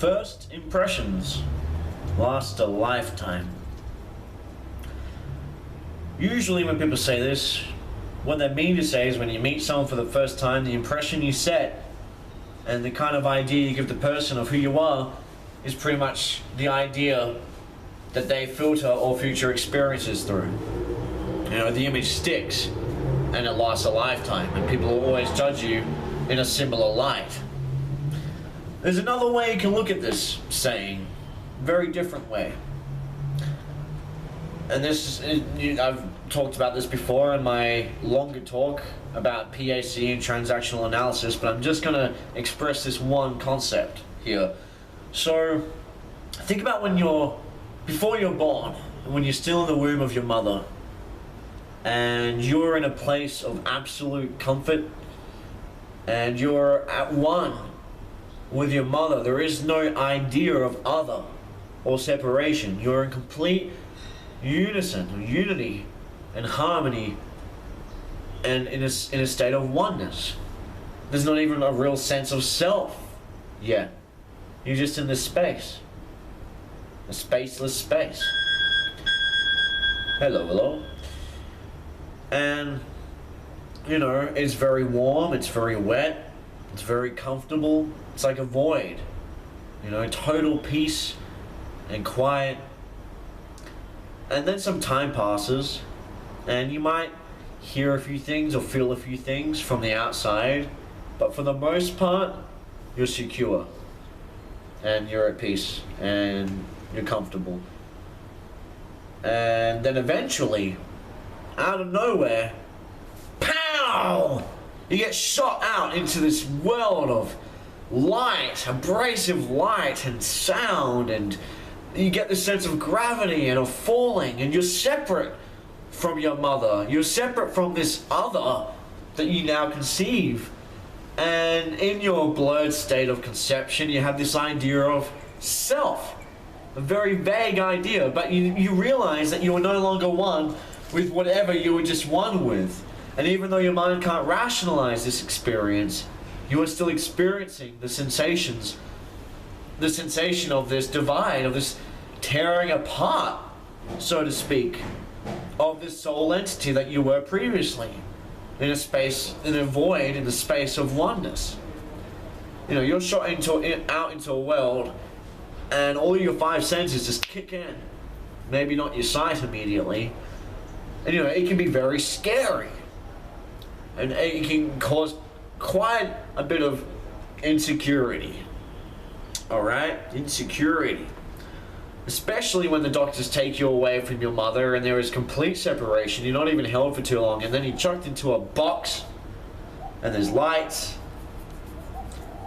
First impressions last a lifetime. Usually when people say this, what they mean to say is when you meet someone for the first time, the impression you set and the kind of idea you give the person of who you are is pretty much the idea that they filter all future experiences through. You know, the image sticks and it lasts a lifetime, and people will always judge you in a similar light. There's another way you can look at this saying, very different way. And this is, I've talked about this before in my longer talk about PAC and transactional analysis, but I'm just going to express this one concept here. So think about before you're born, when you're still in the womb of your mother, and you're in a place of absolute comfort, and you're at one with your mother. There is no idea of other or separation. You're in complete unison, unity, and harmony, and in a state of oneness. There's not even a real sense of self yet. You're just in this space, a spaceless space. Hello, hello. And you know, it's very warm, it's very wet, it's very comfortable. It's like a void, you know, total peace and quiet. And then some time passes, and you might hear a few things or feel a few things from the outside, but for the most part, you're secure, and you're at peace, and you're comfortable. And then eventually, out of nowhere, pow! You get shot out into this world of light, abrasive light and sound, and you get this sense of gravity and of falling, and you're separate from your mother. You're separate from this other that you now conceive. And in your blurred state of conception, you have this idea of self. A very vague idea, but you realize that you are no longer one with whatever you were just one with. And even though your mind can't rationalize this experience, you are still experiencing the sensations, the sensation of this divide, of this tearing apart, so to speak, of this soul entity that you were previously, in a space, in a void, in the space of oneness. You know, you're shot out into a world, and all your five senses just kick in. Maybe not your sight immediately. And you know, it can be very scary. And it can cause quite a bit of insecurity. Alright? Insecurity. Especially when the doctors take you away from your mother and there is complete separation. You're not even held for too long, and then you're chucked into a box and there's lights.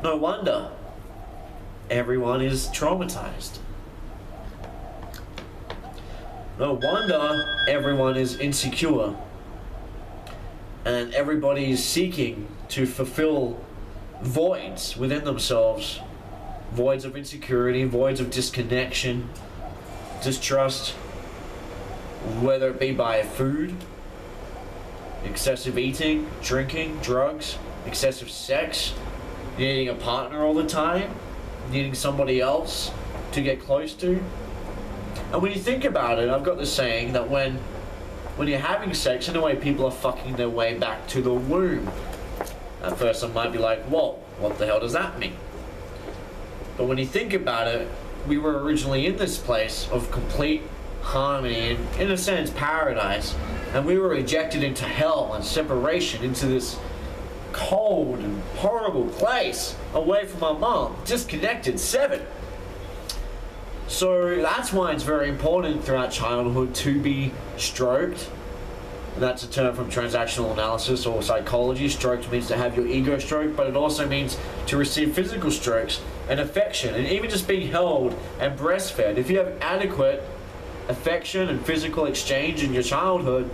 No wonder everyone is traumatized. No wonder everyone is insecure. And everybody is seeking to fulfill voids within themselves. Voids of insecurity, voids of disconnection, distrust, whether it be by food, excessive eating, drinking, drugs, excessive sex, needing a partner all the time, needing somebody else to get close to. And when you think about it, I've got this saying that when you're having sex, in a way people are fucking their way back to the womb. At first I might be like, whoa, what the hell does that mean? But when you think about it, we were originally in this place of complete harmony and, in a sense, paradise. And we were ejected into hell and separation, into this cold and horrible place, away from our mom, disconnected, severed. So that's why it's very important throughout childhood to be stroked. And that's a term from transactional analysis or psychology. Stroked means to have your ego stroked, but it also means to receive physical strokes and affection, and even just being held and breastfed. If you have adequate affection and physical exchange in your childhood,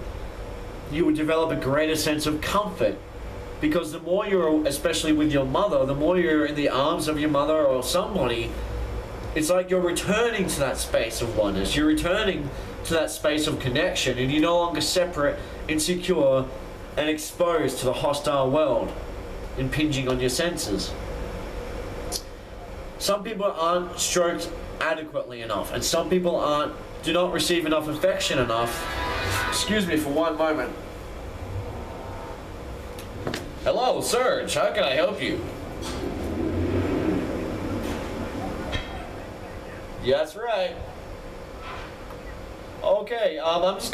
you would develop a greater sense of comfort. Because the more you're, especially with your mother, the more you're in the arms of your mother or somebody, it's like you're returning to that space of oneness. You're returning to that space of connection, and you're no longer separate, insecure, and exposed to the hostile world, impinging on your senses. some people aren't stroked adequately enough, and some people do not receive enough affection enough. Excuse me for one moment. Hello, Serge. How can I help you? Yeah, that's right. Okay, I'm just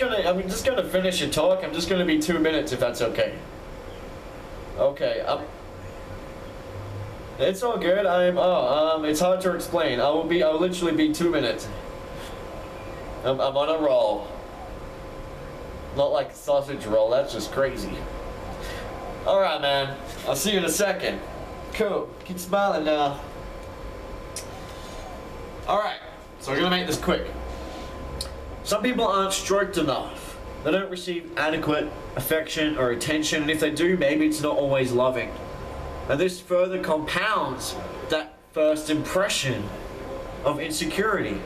gonna finish your talk. I'm just gonna be 2 minutes if that's okay. Okay, it's all good. It's hard to explain. I'll literally be 2 minutes. I'm on a roll. Not like a sausage roll, that's just crazy. Alright, man. I'll see you in a second. Cool. Keep smiling now. Alright, so we're gonna make this quick. Some people aren't stroked enough. They don't receive adequate affection or attention, and if they do, maybe it's not always loving. And this further compounds that first impression of insecurity.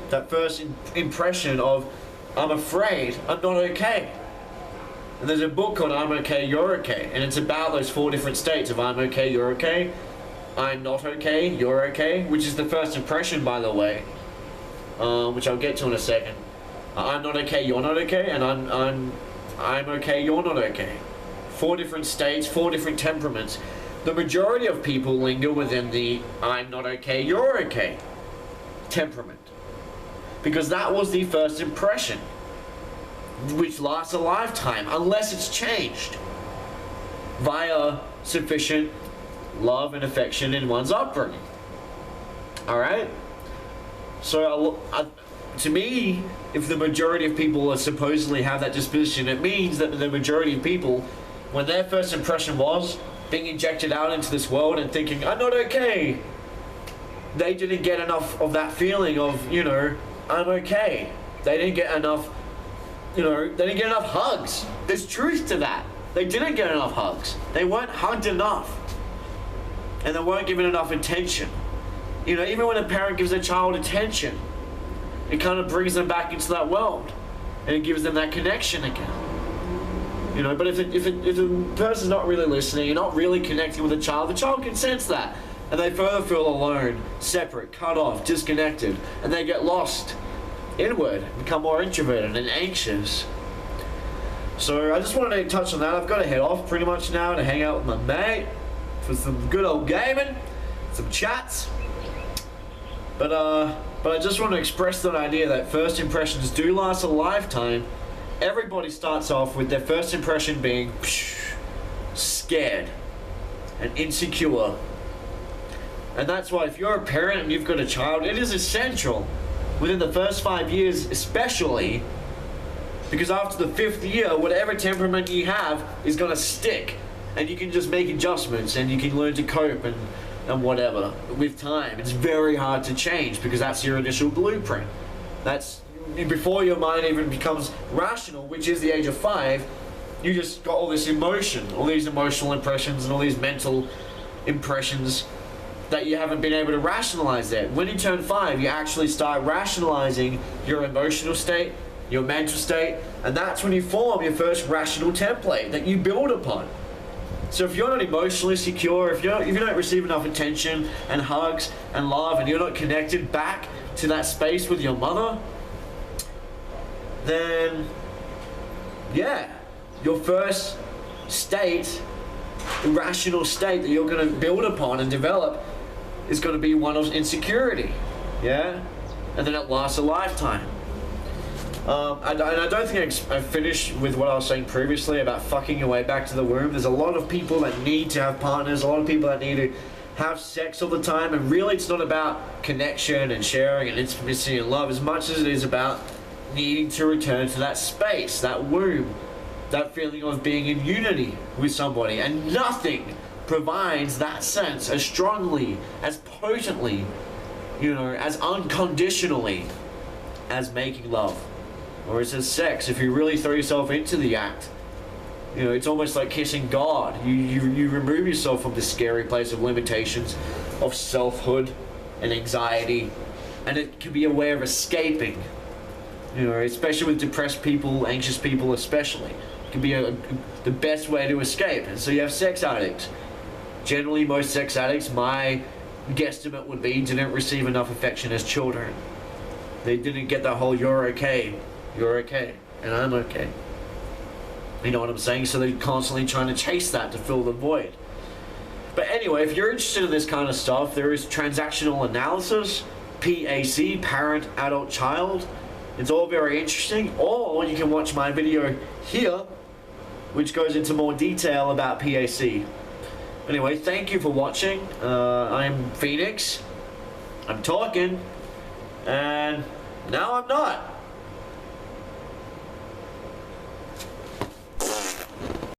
That first impression of, I'm afraid, I'm not okay. And there's a book called I'm Okay, You're Okay, and it's about those 4 different states of I'm okay, you're okay, I'm not okay, you're okay, which is the first impression, by the way, which I'll get to in a second. I'm not okay, you're not okay, and I'm okay, you're not okay. 4 different states, 4 different temperaments. The majority of people linger within the I'm not okay, you're okay temperament, because that was the first impression, which lasts a lifetime unless it's changed via sufficient love and affection in one's upbringing. Alright? So to me, if the majority of people supposedly have that disposition, it means that the majority of people, when their first impression was being injected out into this world and thinking, I'm not okay, they didn't get enough of that feeling of, you know, I'm okay. They didn't get enough, you know, they didn't get enough hugs. There's truth to that. They didn't get enough hugs. They weren't hugged enough. And they weren't given enough attention. You know, even when a parent gives a child attention, it kind of brings them back into that world. And it gives them that connection again. You know, but if the person's not really listening, you're not really connecting with the child can sense that. And they further feel alone, separate, cut off, disconnected. And they get lost inward, become more introverted and anxious. So I just wanted to touch on that. I've got to head off pretty much now to hang out with my mate for some good old gaming, some chats. But I just want to express that idea that first impressions do last a lifetime. Everybody starts off with their first impression being scared and insecure. And that's why if you're a parent and you've got a child, it is essential within the first 5 years especially, because after the 5th year, whatever temperament you have is going to stick, and you can just make adjustments and you can learn to cope and whatever with time. It's very hard to change because that's your initial blueprint. That's before your mind even becomes rational, which is the age of 5. You just got all this emotion, all these emotional impressions and all these mental impressions that you haven't been able to rationalize yet. When you turn 5, you actually start rationalizing your emotional state, your mental state, and that's when you form your first rational template that you build upon. So if you're not emotionally secure, if you don't receive enough attention and hugs and love, and you're not connected back to that space with your mother, then yeah, your first state, the rational state that you're going to build upon and develop, is going to be one of insecurity, yeah? And then it lasts a lifetime. I don't think I finished with what I was saying previously about fucking your way back to the womb. There's a lot of people that need to have partners, a lot of people that need to have sex all the time, and really it's not about connection and sharing and intimacy and love as much as it is about needing to return to that space, that womb, that feeling of being in unity with somebody, and nothing provides that sense as strongly, as potently, you know, as unconditionally as making love, or as sex. If you really throw yourself into the act, you know, it's almost like kissing God. You remove yourself from this scary place of limitations, of selfhood and anxiety, and it can be a way of escaping, you know, especially with depressed people, anxious people especially. It can be the best way to escape. And so you have sex addicts. Generally, most sex addicts, my guesstimate would be didn't receive enough affection as children. They didn't get the whole you're okay, and I'm okay. You know what I'm saying? So they're constantly trying to chase that to fill the void. But anyway, if you're interested in this kind of stuff, there is transactional analysis, PAC, parent, adult, child. It's all very interesting. Or you can watch my video here, which goes into more detail about PAC. Anyway, thank you for watching. I'm Phoenix. I'm talking. And now I'm not.